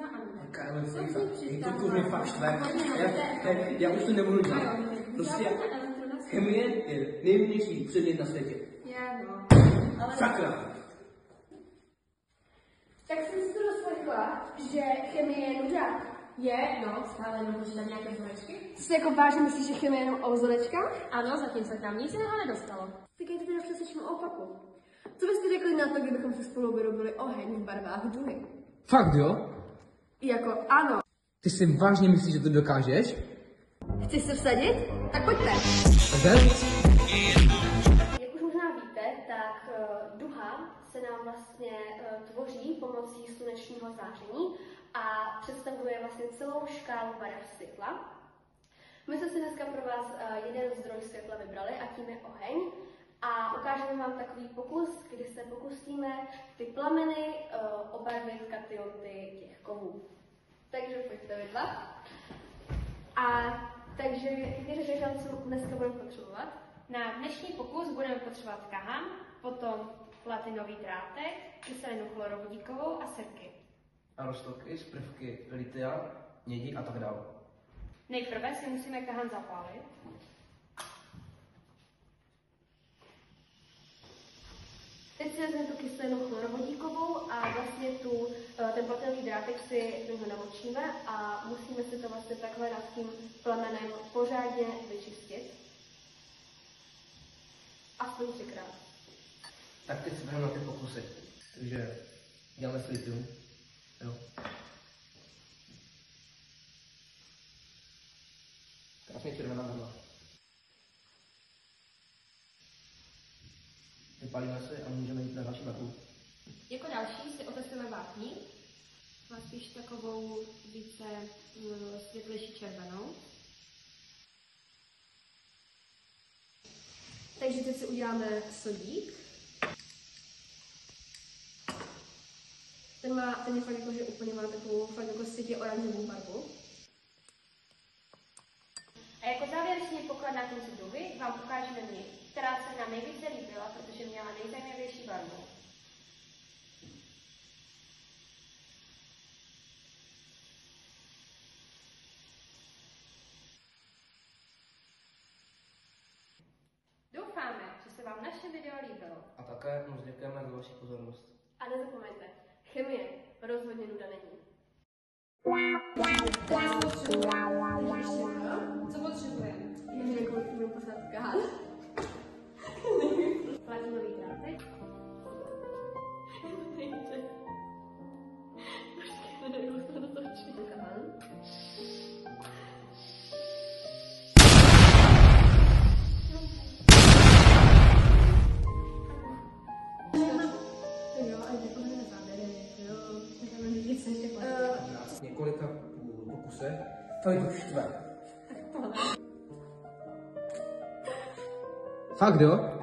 za Anna. Kámo, to mě fakt štve. Já už to nebudu dělat. Prostě chemie je nejvnější předmět na světě. Já no. Sakra. Tak jsem si to doslechla, že chemie je nuda. Je, no, stále jenom počítat nějaké vzorečky. Co si jako vážně myslíš, že chemie je jenom o vzorečkách? Ano, zatím se k nám nic jiného nedostalo. Říkejte teda přesně o opaku. Co byste řekli na to, kdybychom se spolu vyrobili oheň v barvách duhy? Fakt jo? Jako ano. Ty si vážně myslíš, že to dokážeš? Chceš se vsadit? Tak pojďte. Jak už možná víte, tak duha se nám vlastně tvoří pomocí slunečního záření a představuje vlastně celou škálu barev světla. My jsme si dneska pro vás jeden zdroj světla vybrali a tím je oheň. A ukážeme vám takový pokus, kdy se pokusíme ty plameny obarvit kationty těch kovů. Takže pojďte vy dva. A takže, když řekla, co dneska budeme potřebovat? Na dnešní pokus budeme potřebovat kahan, potom platinový drátek, kyselinu chlorovodíkovou a srky. A roztoky z prvky litia, mědi a tak dále. Nejprve si musíme kahan zapálit. Teď si vezmeme tu kyselinu chlorovodíkovou a vlastně ten platinový drátek si namočíme a musíme si to vlastně takhle nad tím plamenem pořádně vyčistit. Aspoň 3krát. Tak teď se jdeme na ty pokusy. Takže děláme s litium. Jo. Krásně červená barva. Vypálíme se a můžeme jít na další barvu. Jako další si otestujeme vápník. Má spíš takovou více světlejší červenou. Takže teď si uděláme sodík. Ten je fakt jako, že úplně má takovou fakt jako světě oranžovou barvu. A jako závěrečný poklad na konci duhy vám ukážeme mě, která se nám nejvíce líbila, protože měla nejzajímavější barvu. Doufáme, že se vám naše video líbilo. A také moc děkujeme za vaši pozornost. A nezapomeňte, chemie rozhodně nuda není. Co potřebujeme? Takže několik budou pořád kahan. Platinový drátek. Kahan. Několika pokusech. Fakt to štve. Fakt jo?